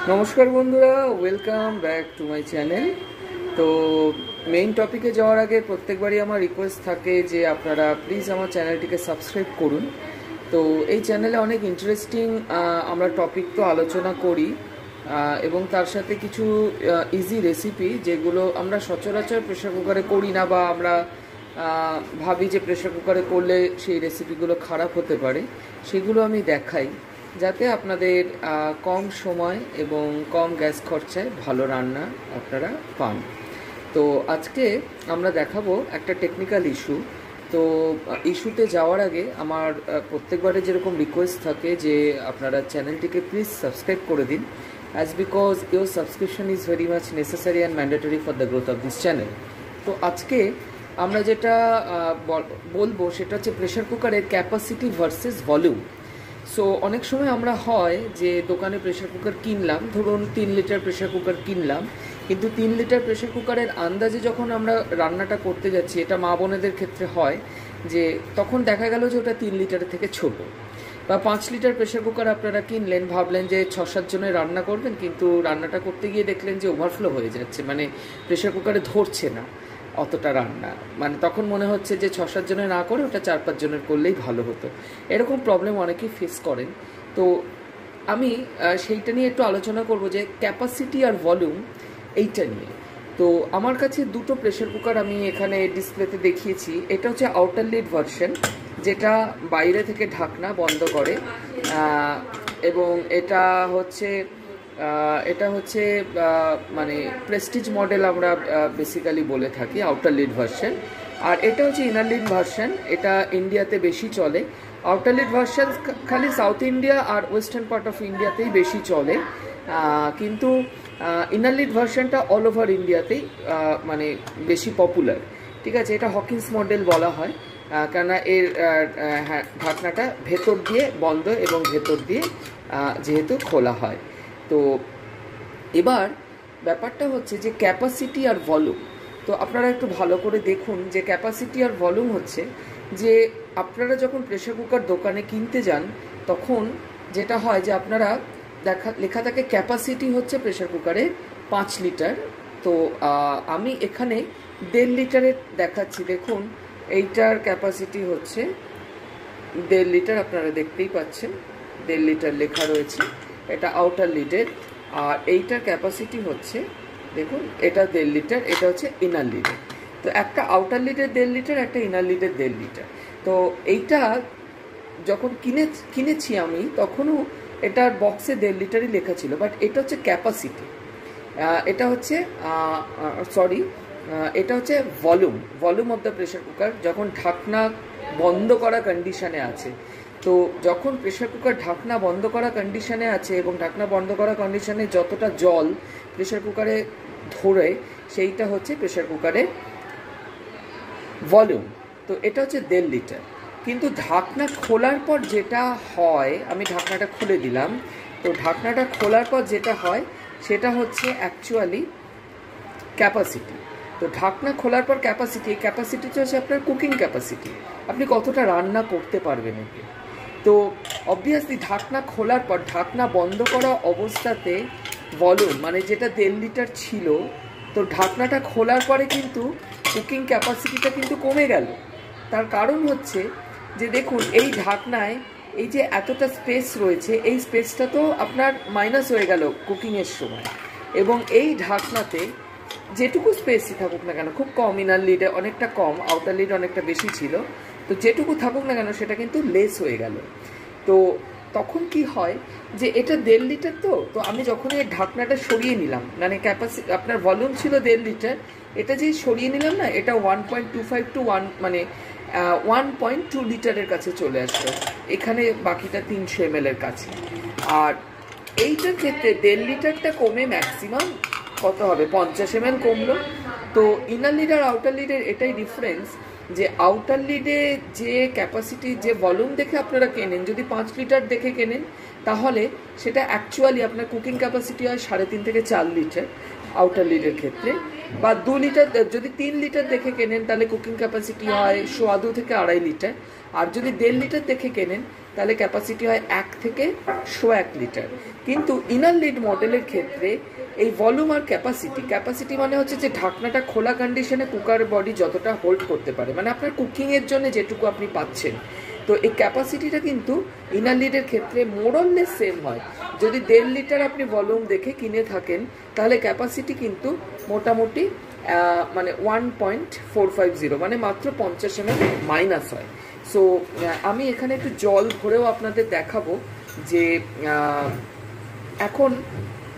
নমস্কার বন্ধুরা, welcome back to my channel. তো মেইন টপিকে যাওয়ার আগে প্রত্যেকবারই আমার রিকোয়েস্ট থাকে যে আপনারা প্লিজ আমার চ্যানেলটিকে সাবস্ক্রাইব করুন। তো এই চ্যানেলে অনেক ইন্টারেস্টিং আমরা টপিক তো আলোচনা করি এবং তার সাথে কিছু ইজি রেসিপি যেগুলো আমরা সচরাচর প্রেশার কুকারে করি না, বা আমরা ভাবি যে প্রেশার কুকারে করলে সেই রেসিপিগুলো খারাপ হতে পারে, সেগুলো আমি দেখাই যাতে আপনাদের কম সময় এবং কম গ্যাস খরচায় ভালো রান্না আপনারা পান। তো আজকে আমরা দেখাবো একটা টেকনিক্যাল ইস্যু। তো ইস্যুতে যাওয়ার আগে আমার প্রত্যেকবারে যেরকম রিকোয়েস্ট থাকে যে আপনারা চ্যানেলটিকে প্লিজ সাবস্ক্রাইব করে দিন, as because your subscription is very much necessary and mandatory for the growth of this channel. তো আজকে আমরা যেটা বলবো সেটা হচ্ছে প্রেশার কুকারের ক্যাপাসিটি ভার্সেস ভলিউম। সো অনেক সময় আমরা হয় যে দোকানে প্রেশার কুকার কিনলাম, ধরুন 3 লিটার প্রেশার কুকার কিনলাম, কিন্তু 3 লিটার প্রেশার কুকারের আন্দাজে যখন আমরা রান্নাটা করতে যাচ্ছি, এটা মা বোনেদের ক্ষেত্রে হয় যে তখন দেখা গেল যে ওটা 3 লিটারের থেকে ছোট। বা 5 লিটার প্রেশার কুকার আপনারা কিনলেন, ভাবলেন যে 6-7 জনের রান্না করবেন, কিন্তু রান্নাটা করতে গিয়ে দেখলেন যে ওভারফ্লো হয়ে যাচ্ছে, মানে প্রেশার কুকারে ধরছে না অতটা রান্না, মানে তখন মনে হচ্ছে যে 6-7 জনের না করে ওটা 4-5 জনের করলেই ভালো হতো। এরকম প্রবলেম অনেকেই ফেস করেন। তো আমি সেইটা নিয়ে একটু আলোচনা করব যে ক্যাপাসিটি আর ভলিউম এইটা নিয়ে। তো আমার কাছে দুটো প্রেশার কুকার আমি এখানে ডিসপ্লেতে দেখিয়েছি। এটা হচ্ছে আউটার লিড ভার্সন, যেটা বাইরে থেকে ঢাকনা বন্ধ করে, এবং এটা হচ্ছে মানে প্রেস্টিজ মডেল আমরা বেসিক্যালি বলে থাকি, আউটার লিড ভার্সন। আর এটা হচ্ছে ইনার লিড ভার্সন, এটা ইন্ডিয়াতে বেশি চলে। আউটার লিড ভার্সন খালি সাউথ ইন্ডিয়া আর ওয়েস্টার্ন পার্ট অফ ইন্ডিয়াতেই বেশি চলে, কিন্তু ইনার লিড ভার্সনটা অল ওভার ইন্ডিয়াতেই মানে বেশি পপুলার। ঠিক আছে, এটা হকিন্স মডেল বলা হয়, কেননা এর ঢাকনাটা ভেতর দিয়ে বন্ধ এবং ভেতর দিয়ে যেহেতু খোলা হয়। তো এবার ব্যাপারটা হচ্ছে যে ক্যাপাসিটি আর ভলিউম। তো আপনারা একটু ভালো করে দেখুন যে ক্যাপাসিটি আর ভলিউম হচ্ছে যে আপনারা যখন প্রেশার কুকার দোকানে কিনতে যান, তখন যেটা হয় যে আপনারা লেখা থাকে ক্যাপাসিটি হচ্ছে প্রেশার কুকারে 5 লিটার। তো আমি এখানে 1.5 লিটারের দেখাচ্ছি। দেখুন, এইটার ক্যাপাসিটি হচ্ছে 1.5 লিটার, আপনারা দেখতেই পাচ্ছেন 1.5 লিটার লেখা রয়েছে, এটা আউটার লিডের। আর এইটার ক্যাপাসিটি হচ্ছে, দেখুন, এটা 1.5 লিটার, এটা হচ্ছে ইনার লিডের। তো একটা আউটার লিডের 1.5 লিটার, একটা ইনার লিডের 1.5 লিটার। তো এইটা যখন কিনেছি আমি, তখনও এটার বক্সে 1.5 লিটারই লেখা ছিল, বাট এটা হচ্ছে ক্যাপাসিটি, এটা হচ্ছে এটা হচ্ছে volume of the pressure cooker যখন ঢাকনা বন্ধ করা কন্ডিশনে আছে। তো যখন প্রেশার কুকার ঢাকনা বন্ধ করা কন্ডিশনে আছে এবং ঢাকনা বন্ধ করা কন্ডিশনে যতটা জল প্রেশার কুকারে ধরে, সেইটা হচ্ছে প্রেশার কুকারের ভলিউম। তো এটা হচ্ছে 1.5 লিটার। কিন্তু ঢাকনা খোলার পর যেটা হয়, আমি ঢাকনাটা খুলে দিলাম, তো ঢাকনাটা খোলার পর যেটা হয় সেটা হচ্ছে অ্যাকচুয়ালি ক্যাপাসিটি। তো ঢাকনা খোলার পর ক্যাপাসিটি হচ্ছে আপনার কুকিং ক্যাপাসিটি, আপনি কতটা রান্না করতে পারবেন এতে। তো অবভিয়াসলি ঢাকনা খোলার পর ঢাকনা বন্ধ করা অবস্থাতে ভলিউম, মানে যেটা 1.5 লিটার ছিল, তো ঢাকনাটা খোলার পরে কিন্তু কুকিং ক্যাপাসিটিটা কিন্তু কমে গেল। তার কারণ হচ্ছে যে দেখুন, এই ঢাকনায় এই যে এতটা স্পেস রয়েছে, এই স্পেসটা তো আপনার মাইনাস হয়ে গেল কুকিংয়ের সময়, এবং এই ঢাকনাতে যেটুকু স্পেসই থাকুক না কেন, খুব কম, ইনার লিডে অনেকটা কম, আউটার লিড অনেকটা বেশি ছিল, তো যেটুকু থাকুক না কেন সেটা কিন্তু লেস হয়ে গেল। তো তখন কি হয় যে এটা 1.5 লিটার, তো আমি যখন এই ঢাকনাটা সরিয়ে নিলাম, মানে ক্যাপাসিটি আপনার ভলিউম ছিল 1.5 লিটার, এটা যে সরিয়ে নিলাম না, এটা 1.25 টু 1, মানে 1.2 লিটারের কাছে চলে আসলো, এখানে বাকিটা 300 ml এর কাছে। আর এইটার ক্ষেত্রে 1.5 লিটারটা কমে ম্যাক্সিমাম কত হবে, 50 ml কমলো। তো ইনার লিড আর আউটার লিডের এটাই ডিফারেন্স, যে আউটার লিডে যে ক্যাপাসিটি, যে ভলিউম দেখে আপনারা কেনেন, যদি 5 লিটার দেখে কেনেন, তাহলে সেটা অ্যাকচুয়ালি আপনার কুকিং ক্যাপাসিটি হয় 3.5 থেকে 4 লিটার। আউটার লিডের ক্ষেত্রে, বা 2 লিটার, যদি 3 লিটার দেখে কেনেন তাহলে কুকিং ক্যাপাসিটি হয় 2.25 থেকে 2.5 লিটার, আর যদি 1.5 লিটার দেখে কেনেন তাহলে ক্যাপাসিটি হয় 1 থেকে 1.25 লিটার। কিন্তু ইনার লিড মডেলের ক্ষেত্রে এই ভলিউম আর ক্যাপাসিটি মানে হচ্ছে যে ঢাকনাটা খোলা কন্ডিশনে কুকার বডি যতটা হোল্ড করতে পারে, মানে আপনার কুকিংয়ের জন্য যেটুকু আপনি পাচ্ছেন। তো এই ক্যাপাসিটিটা কিন্তু ইনার লিডের ক্ষেত্রে মোরললেস সেম হয়। যদি 1.5 লিটার আপনি ভলিউম দেখে কিনে থাকেন তাহলে ক্যাপাসিটি কিন্তু মোটামুটি মানে 1.450, মানে মাত্র 50 ml মাইনাস হয়। সো আমি এখানে একটু জল ভরেও আপনাদের দেখাবো যে এখন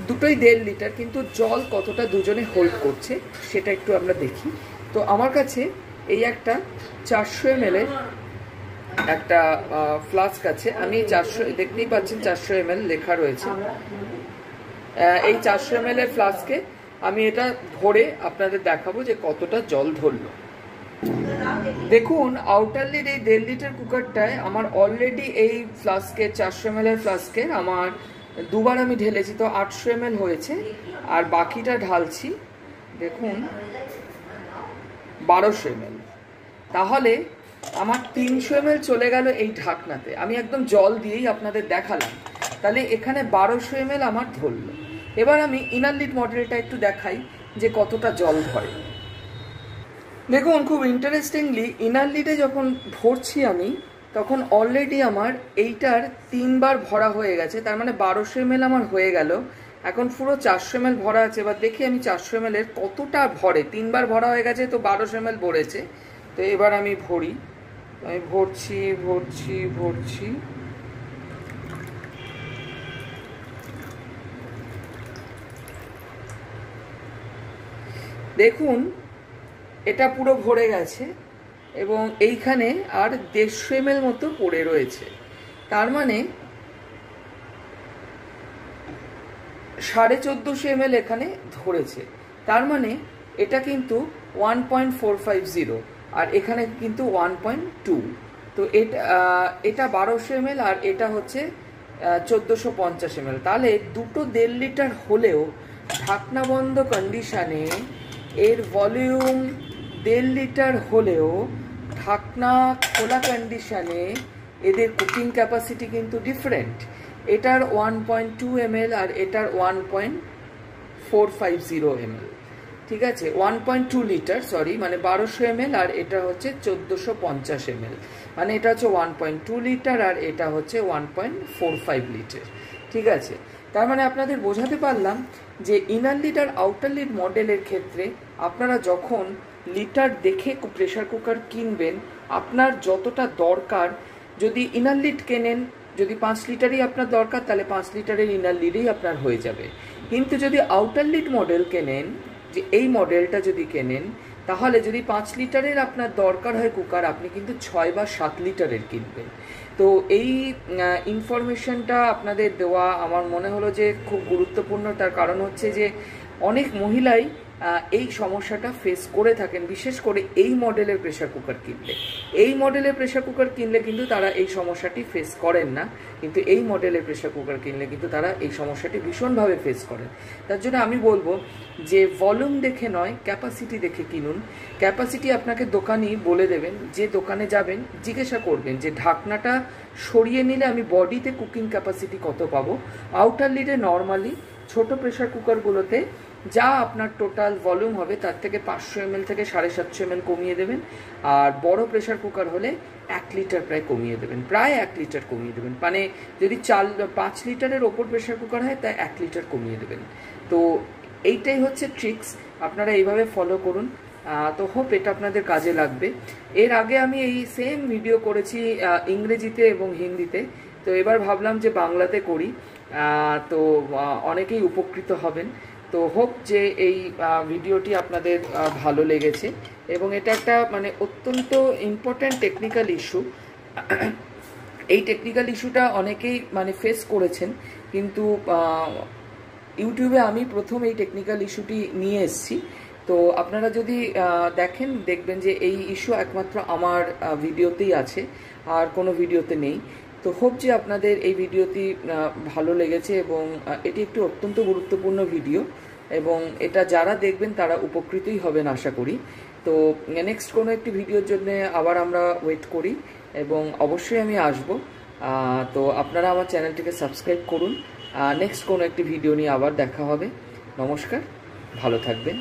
দুটোই 1.5 লিটার, কিন্তু জল কতটা দুজনে হোল্ড করছে সেটা একটু আমরা দেখি। তো আমার কাছে এই একটা 400 ml এর একটা ফ্লাস্ক আছে। আমি 400, দেখতেই পাচ্ছেন 400 ml লেখা রয়েছে। এই 400 ml এর ফ্লাস্কে আমি এটা ভরে আপনাদের দেখাবো যে কতটা জল ধরলো। দেখুন আউটার লিড এই 1.5 লিটার কুকারটায় আমার অলরেডি এই ফ্লাস্কে 400 ml এর ফ্লাস্কের আমার দুবার আমি ঢেলেছি, তো 800 ml হয়েছে, আর বাকিটা ঢালছি দেখুন 1200 ml। তাহলে আমার 300 ml চলে গেল এই ঢাকনাতে। আমি একদম জল দিয়েই আপনাদের দেখালাম, তাহলে এখানে 1200 ml আমার ধরলো। এবার আমি ইনার লিড মডেলটা একটু দেখাই যে কতটা জল ধরে। দেখুন খুব ইন্টারেস্টিংলি ইনার লিডে যখন ভরছি আমি, তখন অলরেডি আমার এইটার 3 বার ভরা হয়ে গেছে, তার মানে 1200 ml আমার হয়ে গেল। এখন পুরো 400 ml ভরা আছে। এবার দেখি আমি 400 ml এর কতটা ভরে। 3 বার ভরা হয়ে গেছে, তো 1200 ml ভরেছে। তো এবার আমি ভরি, আমি ভরছি। দেখুন এটা পুরো ভরে গেছে এবং এইখানে আর 150 ml মতো পড়ে রয়েছে, তার মানে 1450 ml এখানে ধরেছে। তার মানে এটা কিন্তু 1.450 আর এখানে কিন্তু 1.2। তো এটা 1200 ml আর এটা হচ্ছে 1450 ml। তাহলে দুটো 1.5 লিটার হলেও ঢাকনা বন্ধ কন্ডিশনে এর ভলিউম 1.5 লিটার হলেও ঢাকনা খোলা কন্ডিশনে এদের কুকিং ক্যাপাসিটি কিন্তু ডিফারেন্ট। এটার 1.2 ml আর এটার 1.450 ml, ঠিক আছে, 1.2 লিটার সরি, মানে 1200 ml আর এটা হচ্ছে 1450 ml, মানে এটা হচ্ছে 1.2 লিটার আর এটা হচ্ছে 1.45 লিটার, ঠিক আছে। তার মানে আপনাদের বোঝাতে পারলাম যে ইনার লিড আর আউটার লিড মডেলের ক্ষেত্রে আপনারা যখন লিটার দেখে প্রেশার কুকার কিনবেন, আপনার যতটা দরকার, যদি ইনার লিড কেনেন, যদি 5 লিটারই আপনার দরকার তাহলে 5 লিটারের ইনার লিডেই আপনার হয়ে যাবে। কিন্তু যদি আউটার লিড মডেল কেনেন, যে এই মডেলটা যদি কেনেন, তাহলে যদি 5 লিটারের আপনার দরকার হয় কুকার, আপনি কিন্তু 6 বা 7 লিটারের কিনবেন। তো এই ইনফরমেশনটা আপনাদের দেওয়া আমার মনে হলো যে খুব গুরুত্বপূর্ণ। তার কারণ হচ্ছে যে অনেক মহিলাই এই সমস্যাটা ফেস করে থাকেন, বিশেষ করে এই মডেলের প্রেশার কুকার কিনলে। এই মডেলের প্রেশার কুকার কিনলে কিন্তু তারা এই সমস্যাটি ফেস করেন না, কিন্তু এই মডেলের প্রেশার কুকার কিনলে কিন্তু তারা এই সমস্যাটি ভীষণভাবে ফেস করেন। তার জন্য আমি বলবো যে ভলিউম দেখে নয়, ক্যাপাসিটি দেখে কিনুন। ক্যাপাসিটি আপনাকে দোকানি বলে দেবেন, যে দোকানে যাবেন জিজ্ঞাসা করবেন যে ঢাকনাটা সরিয়ে নিলে আমি বডিতে কুকিং ক্যাপাসিটি কত পাবো। আউটার লিডে নর্মালি ছোট প্রেশার কুকারগুলোতে যা আপনার টোটাল ভলিউম হবে তার থেকে 500 ml থেকে 750 ml কমিয়ে দেবেন, আর বড় প্রেশার কুকার হলে 1 লিটার প্রায় কমিয়ে দেবেন, প্রায় 1 লিটার কমিয়ে দেবেন। মানে যদি 5 লিটারের ওপর প্রেশার কুকার হয় তাই 1 লিটার কমিয়ে দেবেন। তো এইটাই হচ্ছে ট্রিক্স, আপনারা এইভাবে ফলো করুন। তো হোপ এটা আপনাদের কাজে লাগবে। এর আগে আমি এই সেম ভিডিও করেছি ইংরেজিতে এবং হিন্দিতে, তো এবার ভাবলাম যে বাংলাতে করি, তো অনেকেই উপকৃত হবেন। তো হোপ যে এই ভিডিওটি আপনাদের ভালো লেগেছে, এবং এটা একটা মানে অত্যন্ত ইম্পর্ট্যান্ট টেকনিক্যাল ইস্যু। এই টেকনিক্যাল ইস্যুটা অনেকেই মানে ফেস করেছেন, কিন্তু ইউটিউবে আমি প্রথম এই টেকনিক্যাল ইস্যুটি নিয়ে এসেছি। তো আপনারা যদি দেখবেন যে এই ইস্যু একমাত্র আমার ভিডিওতেই আছে, আর কোনো ভিডিওতে নেই। তো হোপ যে আপনাদের এই ভিডিওটি ভালো লেগেছে, এবং এটি একটি অত্যন্ত গুরুত্বপূর্ণ ভিডিও, এবং এটা যারা দেখবেন তারা উপকৃতই হবেন আশা করি। তো নেক্সট কোনো একটি ভিডিওর জন্য আবার আমরা ওয়েট করি এবং অবশ্যই আমি আসব। তো আপনারা আমার চ্যানেলটিকে সাবস্ক্রাইব করুন। নেক্সট কোনো একটি ভিডিও নিয়ে আবার দেখা হবে। নমস্কার, ভালো থাকবেন।